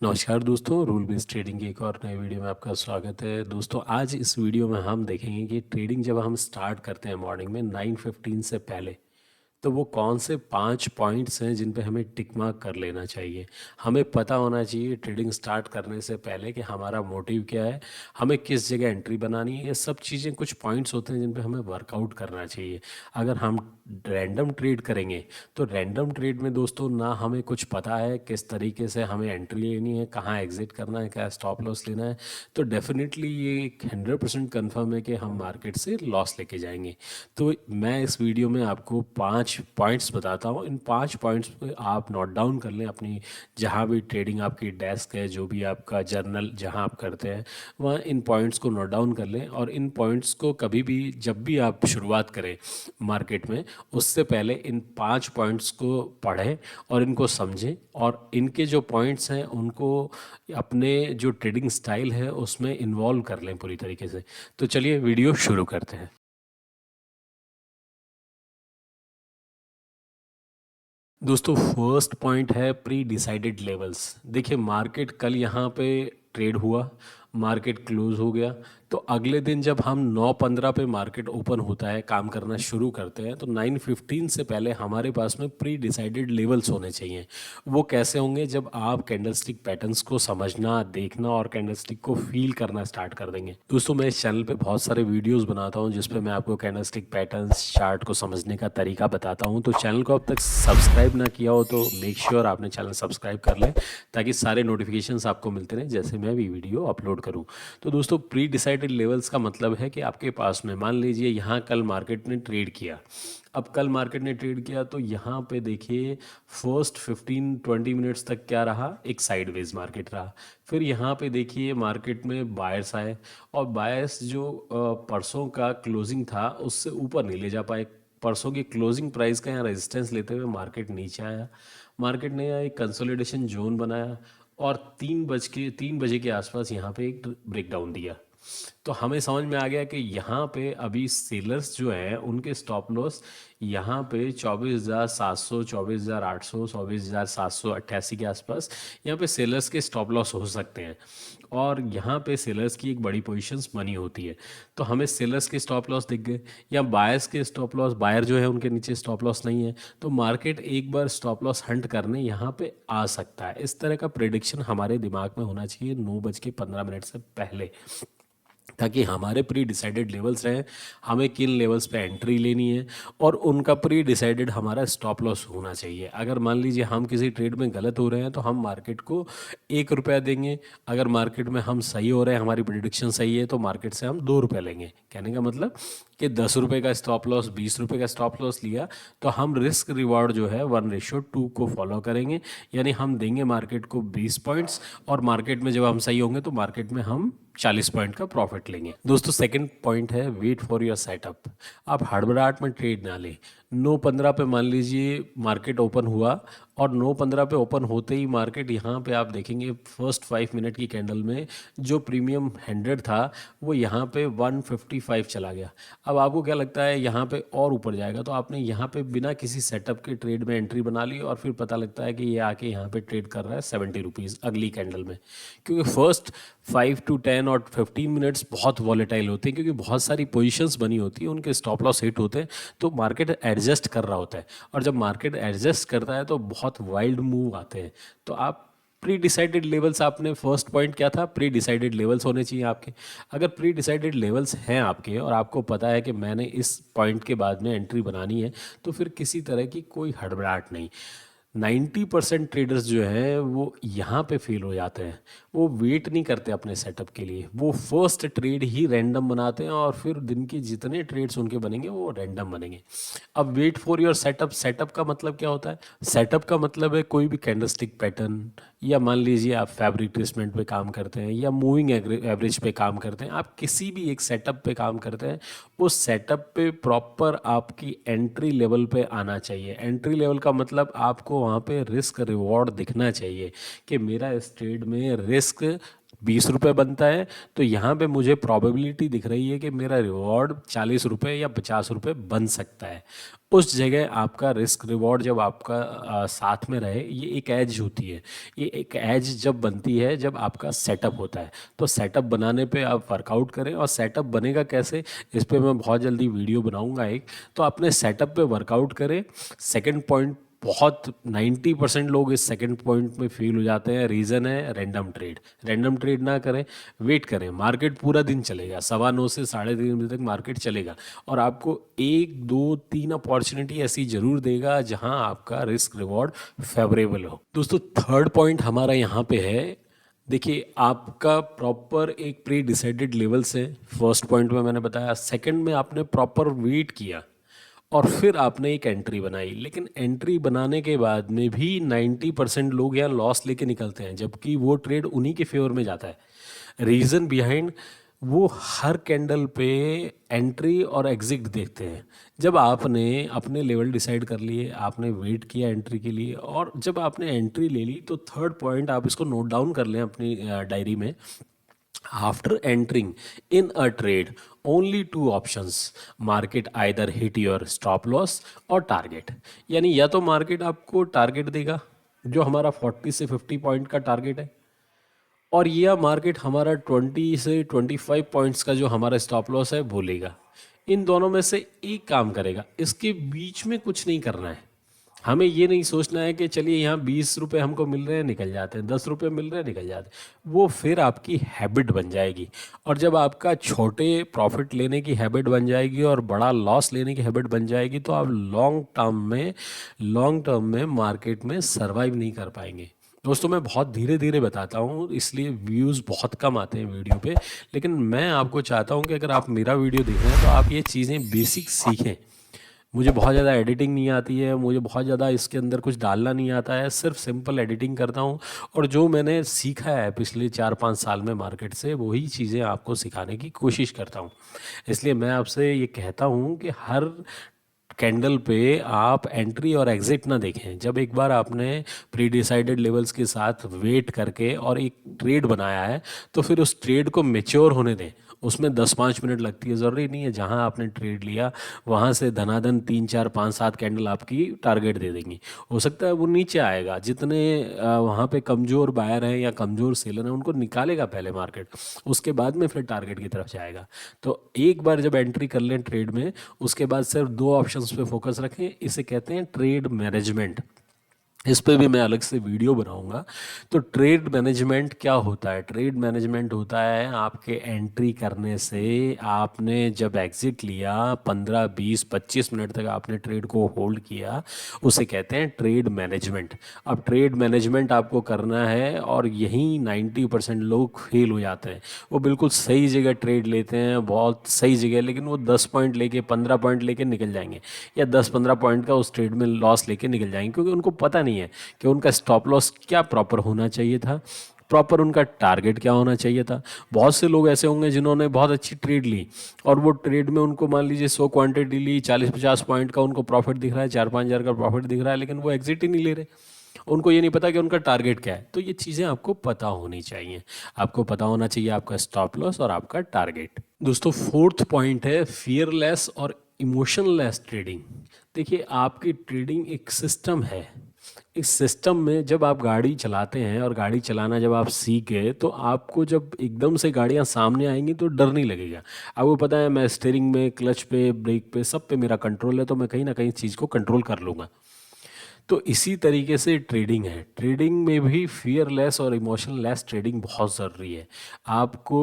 नमस्कार दोस्तों, rule based trading की एक और नए वीडियो में आपका स्वागत है। दोस्तों, आज इस वीडियो में हम देखेंगे कि ट्रेडिंग जब हम स्टार्ट करते हैं मॉर्निंग में 9:15 से पहले, तो वो कौन से 5 पॉइंट्स हैं जिन पे हमें टिक मार्क कर लेना चाहिए। हमें पता होना चाहिए ट्रेडिंग स्टार्ट करने से पहले कि हमारा मोटिव क्या है, हमें किस जगह एंट्री बनानी है। ये सब चीज़ें कुछ पॉइंट्स होते हैं जिन पे हमें वर्कआउट करना चाहिए। अगर हम रैंडम ट्रेड करेंगे तो रैंडम ट्रेड में दोस्तों ना हमें कुछ पता है किस तरीके से हमें एंट्री लेनी है, कहाँ एग्जिट करना है, क्या स्टॉप लॉस लेना है, तो डेफिनेटली ये 100% कन्फर्म है कि हम मार्केट से लॉस लेके जाएंगे। तो मैं इस वीडियो में आपको 5 पॉइंट्स बताता हूँ। इन 5 पॉइंट्स पे आप नोट डाउन कर लें अपनी, जहाँ भी ट्रेडिंग आपकी डेस्क है, जो भी आपका जर्नल जहाँ आप करते हैं, वहाँ इन पॉइंट्स को नोट डाउन कर लें। और इन पॉइंट्स को कभी भी जब भी आप शुरुआत करें मार्केट में, उससे पहले इन 5 पॉइंट्स को पढ़ें और इनको समझें, और इनके जो पॉइंट्स हैं उनको अपने जो ट्रेडिंग स्टाइल है उसमें इन्वॉल्व कर लें पूरी तरीके से। तो चलिए वीडियो शुरू करते हैं। दोस्तों, फर्स्ट पॉइंट है प्री डिसाइडेड लेवल्स। देखिए, मार्केट कल यहाँ पे ट्रेड हुआ, मार्केट क्लोज हो गया, तो अगले दिन जब हम 9:15 पे मार्केट ओपन होता है, काम करना शुरू करते हैं, तो 9:15 से पहले हमारे पास में प्री डिसाइडेड लेवल्स होने चाहिए। वो कैसे होंगे? जब आप कैंडलस्टिक पैटर्न्स को समझना, देखना और कैंडलस्टिक को फील करना स्टार्ट कर देंगे। दोस्तों, मैं इस चैनल पे बहुत सारे वीडियोस बनाता हूँ जिस पे मैं आपको कैंडलस्टिक पैटर्न्स, चार्ट को समझने का तरीका बताता हूँ। तो चैनल को अब तक सब्सक्राइब ना किया हो तो मेक श्योर आपने चैनल सब्सक्राइब कर लें, ताकि सारे नोटिफिकेशंस आपको मिलते रहें जैसे मैं भी वीडियो अपलोड करूँ। तो दोस्तों, प्री डिसाइडेड लेवल्स का मतलब है कि आपके पास में, मान लीजिए यहाँ कल मार्केट ने ट्रेड किया। अब कल मार्केट ने ट्रेड किया तो यहाँ पे देखिए, फर्स्ट 15-20 मिनट्स तक क्या रहा? एक साइडवेज मार्केट रहा। फिर यहाँ पे देखिए मार्केट में बायर्स आए, और बायर्स जो परसों का क्लोजिंग था उससे ऊपर नहीं ले जा पाए। परसों की क्लोजिंग प्राइस का यहाँ रेजिस्टेंस लेते हुए मार्केट नीचे आया। मार्केट ने यहाँ एक कंसोलिडेशन जोन बनाया, और 3 बजे के आसपास यहाँ पे एक ब्रेकडाउन दिया। तो हमें समझ में आ गया कि यहाँ पे अभी सेलर्स जो हैं उनके स्टॉप लॉस यहाँ पे 24,700, 24,800, 24,788 के आसपास यहाँ पे सेलर्स के स्टॉप लॉस हो सकते हैं। और यहाँ पे सेलर्स की एक बड़ी पोजीशंस बनी होती है। तो हमें सेलर्स के स्टॉप लॉस दिख गए, या बायर्स के स्टॉप लॉस, बायर जो है उनके नीचे स्टॉप लॉस नहीं है, तो मार्केट एक बार स्टॉप लॉस हंट करने यहाँ पे आ सकता है। इस तरह का प्रेडिक्शन हमारे दिमाग में होना चाहिए 9:15 से पहले, ताकि हमारे प्री डिसाइडेड लेवल्स रहें, हमें किन लेवल्स पे एंट्री लेनी है, और उनका प्री डिसाइडेड हमारा स्टॉप लॉस होना चाहिए। अगर मान लीजिए हम किसी ट्रेड में गलत हो रहे हैं तो हम मार्केट को 1 रुपया देंगे। अगर मार्केट में हम सही हो रहे हैं, हमारी प्रिडिक्शन सही है, तो मार्केट से हम 2 रुपये लेंगे। कहने का मतलब कि 10 रुपये का स्टॉप लॉस, 20 रुपये का स्टॉप लॉस लिया, तो हम रिस्क रिवॉर्ड जो है 1:2 को फॉलो करेंगे। यानी हम देंगे मार्केट को 20 पॉइंट्स, और मार्केट में जब हम सही होंगे तो मार्केट में हम 40 पॉइंट का प्रॉफिट लेंगे। दोस्तों, सेकंड पॉइंट है वेट फॉर योर सेटअप। आप हड़बड़ाहट में ट्रेड ना लें। 9:15 पे मान लीजिए मार्केट ओपन हुआ, और 9:15 पे ओपन होते ही मार्केट, यहाँ पे आप देखेंगे फर्स्ट 5 मिनट की कैंडल में जो प्रीमियम 100 था वो यहाँ पे 155 चला गया। अब आपको क्या लगता है यहाँ पे और ऊपर जाएगा? तो आपने यहाँ पे बिना किसी सेटअप के ट्रेड में एंट्री बना ली, और फिर पता लगता है कि ये आके यहाँ पे ट्रेड कर रहा है 70 रुपीज़ अगली कैंडल में। क्योंकि फर्स्ट 5 to 10 और 15 मिनट्स बहुत वॉलेटाइल होते हैं, क्योंकि बहुत सारी पोजीशंस बनी होती हैं, उनके स्टॉप लॉस हिट होते हैं, तो मार्केट एडजस्ट कर रहा होता है। और जब मार्केट एडजस्ट करता है तो बहुत वाइल्ड मूव आते हैं। तो आप प्री डिसाइडेड लेवल्स, आपने फर्स्ट पॉइंट क्या था? प्री डिसाइडेड लेवल्स होने चाहिए आपके। अगर प्री डिसाइडेड लेवल्स हैं आपके, और आपको पता है कि मैंने इस पॉइंट के बाद में एंट्री बनानी है, तो फिर किसी तरह की कोई हड़बड़ाहट नहीं। 90% ट्रेडर्स जो हैं वो यहाँ पे फेल हो जाते हैं। वो वेट नहीं करते अपने सेटअप के लिए, वो फर्स्ट ट्रेड ही रैंडम बनाते हैं, और फिर दिन के जितने ट्रेड्स उनके बनेंगे वो रैंडम बनेंगे। अब wait for your setup, setup का मतलब क्या होता है? सेटअप का मतलब है कोई भी कैंडलस्टिक पैटर्न, या मान लीजिए आप फैब्रिक ट्रेसमेंट पे काम करते हैं, या मूविंग एवरेज पे काम करते हैं, आप किसी भी एक सेटअप पे काम करते हैं, उस सेटअप पे प्रॉपर आपकी एंट्री लेवल पे आना चाहिए। एंट्री लेवल का मतलब आपको वहाँ पे रिस्क रिवॉर्ड दिखना चाहिए, कि मेरा इस ट्रेड में रिस्क ₹20 बनता है, तो यहाँ पे मुझे प्रोबेबिलिटी दिख रही है कि मेरा रिवॉर्ड ₹40 या ₹50 बन सकता है। उस जगह आपका रिस्क रिवॉर्ड जब आपका साथ में रहे, ये एक एज होती है। ये एक एज जब बनती है जब आपका सेटअप होता है। तो सेटअप बनाने पे आप वर्कआउट करें, और सेटअप बनेगा कैसे, इस पे मैं बहुत जल्दी वीडियो बनाऊंगा एक। तो अपने सेटअप पे वर्कआउट करें। सेकंड पॉइंट, बहुत 90% लोग इस सेकंड पॉइंट में फेल हो जाते हैं। रीज़न है रैंडम ट्रेड। रैंडम ट्रेड ना करें, वेट करें। मार्केट पूरा दिन चलेगा, 9:15 से 3:30 बजे तक मार्केट चलेगा, और आपको 1 2 3 अपॉर्चुनिटी ऐसी ज़रूर देगा जहां आपका रिस्क रिवॉर्ड फेवरेबल हो। दोस्तों, थर्ड पॉइंट हमारा यहाँ पे है। देखिए, आपका प्रॉपर एक प्री डिसाइडेड लेवल्स है। फर्स्ट पॉइंट में मैंने बताया। सेकंड में आपने प्रॉपर वेट किया, और फिर आपने एक एंट्री बनाई। लेकिन एंट्री बनाने के बाद में भी 90% लोग यहाँ लॉस लेके निकलते हैं, जबकि वो ट्रेड उन्हीं के फेवर में जाता है। रीज़न बिहाइंड, वो हर कैंडल पे एंट्री और एग्जिट देखते हैं। जब आपने अपने लेवल डिसाइड कर लिए, आपने वेट किया एंट्री के लिए, और जब आपने एंट्री ले ली, तो थर्ड पॉइंट आप इसको नोट डाउन कर लें अपनी डायरी में। After entering in a trade, only two options. Market either hit your stop loss और टारगेट। यानी या तो मार्केट आपको टारगेट देगा जो हमारा 40 से 50 पॉइंट का टारगेट है, और यह मार्केट हमारा 20 से 25 पॉइंट्स का जो हमारा स्टॉप लॉस है वो लेगा। इन दोनों में से एक काम करेगा। इसके बीच में कुछ नहीं करना है। हमें ये नहीं सोचना है कि चलिए यहाँ ₹20 हमको मिल रहे हैं, निकल जाते हैं, ₹10 मिल रहे हैं, निकल जाते हैं। वो फिर आपकी हैबिट बन जाएगी। और जब आपका छोटे प्रॉफिट लेने की हैबिट बन जाएगी और बड़ा लॉस लेने की हैबिट बन जाएगी, तो आप लॉन्ग टर्म में मार्केट में सर्वाइव नहीं कर पाएंगे। दोस्तों, मैं बहुत धीरे धीरे बताता हूँ, इसलिए व्यूज़ बहुत कम आते हैं वीडियो पे। लेकिन मैं आपको चाहता हूँ कि अगर आप मेरा वीडियो देख रहे हैं तो आप ये चीज़ें बेसिक सीखें। मुझे बहुत ज़्यादा एडिटिंग नहीं आती है, मुझे बहुत ज़्यादा इसके अंदर कुछ डालना नहीं आता है, सिर्फ सिंपल एडिटिंग करता हूँ। और जो मैंने सीखा है पिछले 4 5 साल में मार्केट से, वही चीज़ें आपको सिखाने की कोशिश करता हूँ। इसलिए मैं आपसे ये कहता हूँ कि हर कैंडल पे आप एंट्री और एग्जिट ना देखें। जब एक बार आपने प्री डिसाइडेड लेवल्स के साथ वेट करके और एक ट्रेड बनाया है, तो फिर उस ट्रेड को मेच्योर होने दें। उसमें 10 5 मिनट लगती है, ज़रूरी नहीं है जहां आपने ट्रेड लिया वहां से धनाधन 3 4 5 7 कैंडल आपकी टारगेट दे देंगी। हो सकता है वो नीचे आएगा। जितने वहां पे कमज़ोर बायर हैं या कमज़ोर सेलर हैं, उनको निकालेगा पहले मार्केट, उसके बाद में फिर टारगेट की तरफ जाएगा। तो एक बार जब एंट्री कर लें ट्रेड में, उसके बाद सिर्फ दो ऑप्शंस पे फोकस रखें। इसे कहते हैं ट्रेड मैनेजमेंट। इस पे भी मैं अलग से वीडियो बनाऊंगा। तो ट्रेड मैनेजमेंट क्या होता है? ट्रेड मैनेजमेंट होता है आपके एंट्री करने से आपने जब एग्जिट लिया, 15 20 25 मिनट तक आपने ट्रेड को होल्ड किया, उसे कहते हैं ट्रेड मैनेजमेंट। अब ट्रेड मैनेजमेंट आपको करना है, और यहीं 90% लोग फेल हो जाते हैं। वो बिल्कुल सही जगह ट्रेड लेते हैं, बहुत सही जगह, लेकिन वो 10 पॉइंट लेके 15 पॉइंट लेके निकल जाएंगे, या 10 15 पॉइंट का उस ट्रेड में लॉस लेके निकल जाएंगे, क्योंकि उनको पता नहीं है कि उनका स्टॉप लॉस क्या प्रॉपर होना चाहिए था, प्रॉपर उनका टारगेट क्या होना चाहिए था। बहुत से लोग ऐसे होंगे जिन्होंने बहुत अच्छी ट्रेड ली, और वो ट्रेड में उनको मान लीजिए 100 क्वांटिटी ली, 40 50 पॉइंट का उनको प्रॉफिट दिख रहा है, 4 5 हज़ार का प्रॉफिट दिख रहा है, लेकिन वो एग्जिट ही नहीं ले रहे। उनको ये नहीं पता कि उनका टारगेट क्या है। तो ये चीज़ें आपको पता होनी चाहिए। आपको पता होना चाहिए आपका स्टॉप लॉस और आपका टारगेट। दोस्तों, फोर्थ पॉइंट है फियरलेस और इमोशनलेस ट्रेडिंग। देखिए, आपकी ट्रेडिंग एक सिस्टम है। इस सिस्टम में जब आप गाड़ी चलाते हैं, और गाड़ी चलाना जब आप सीख गए, तो आपको जब एकदम से गाड़ियां सामने आएंगी तो डर नहीं लगेगा। आपको पता है मैं स्टीयरिंग में, क्लच पे, ब्रेक पे, सब पे मेरा कंट्रोल है, तो मैं कहीं ना कहीं चीज़ को कंट्रोल कर लूँगा। तो इसी तरीके से ट्रेडिंग है। ट्रेडिंग में भी फियरलेस और इमोशनलेस ट्रेडिंग बहुत ज़रूरी है। आपको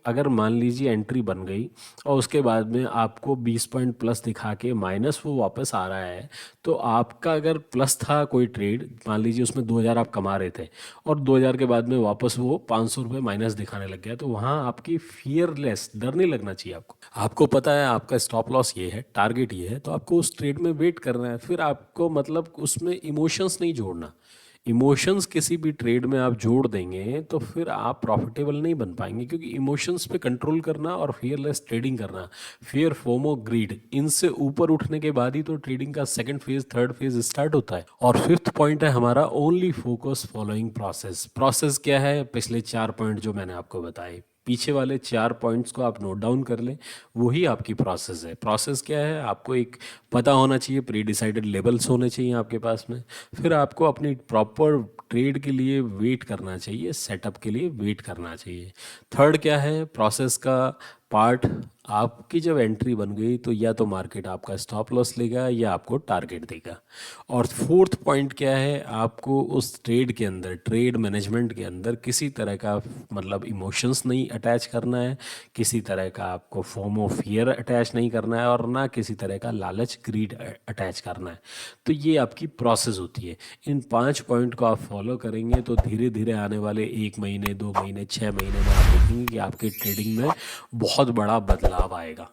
अगर मान लीजिए एंट्री बन गई, और उसके बाद में आपको 20 पॉइंट प्लस दिखा के माइनस वो वापस आ रहा है, तो आपका अगर प्लस था कोई ट्रेड, मान लीजिए उसमें 2000 आप कमा रहे थे, और 2000 के बाद में वापस वो 500 रुपये माइनस दिखाने लग गया, तो वहाँ आपकी फियरलेस, डर नहीं लगना चाहिए आपको। आपको पता है आपका स्टॉप लॉस ये है, टारगेट ये है, तो आपको उस ट्रेड में वेट करना है। फिर आपको मतलब उसमें इमोशंस नहीं जोड़ना। इमोशंस किसी भी ट्रेड में आप जोड़ देंगे तो फिर आप प्रॉफिटेबल नहीं बन पाएंगे, क्योंकि इमोशंस पे कंट्रोल करना और फियरलेस ट्रेडिंग करना, फियर, फोमो, ग्रीड, इनसे ऊपर उठने के बाद ही तो ट्रेडिंग का second phase, third phase start होता है। और फिफ्थ पॉइंट है हमारा only focus following process. Process क्या है? पिछले 4 पॉइंट जो मैंने आपको बताए, पीछे वाले 4 पॉइंट्स को आप नोट डाउन कर लें, वही आपकी प्रोसेस है। प्रोसेस क्या है? आपको एक पता होना चाहिए, प्री डिसाइडेड लेवल्स होने चाहिए आपके पास में। फिर आपको अपनी प्रॉपर ट्रेड के लिए वेट करना चाहिए, सेटअप के लिए वेट करना चाहिए। थर्ड क्या है प्रोसेस का पार्ट? आपकी जब एंट्री बन गई तो या तो मार्केट आपका स्टॉप लॉस लेगा या आपको टारगेट देगा। और फोर्थ पॉइंट क्या है? आपको उस ट्रेड के अंदर, ट्रेड मैनेजमेंट के अंदर किसी तरह का मतलब इमोशंस नहीं अटैच करना है, किसी तरह का आपको फोमो, फियर अटैच नहीं करना है, और ना किसी तरह का लालच, ग्रीड अटैच करना है। तो ये आपकी प्रोसेस होती है। इन 5 पॉइंट को आप फॉलो करेंगे तो धीरे धीरे आने वाले 1 महीने, 2 महीने, 6 महीने में आप देखेंगे कि आपके ट्रेडिंग में बहुत बड़ा बदलाव आएगा।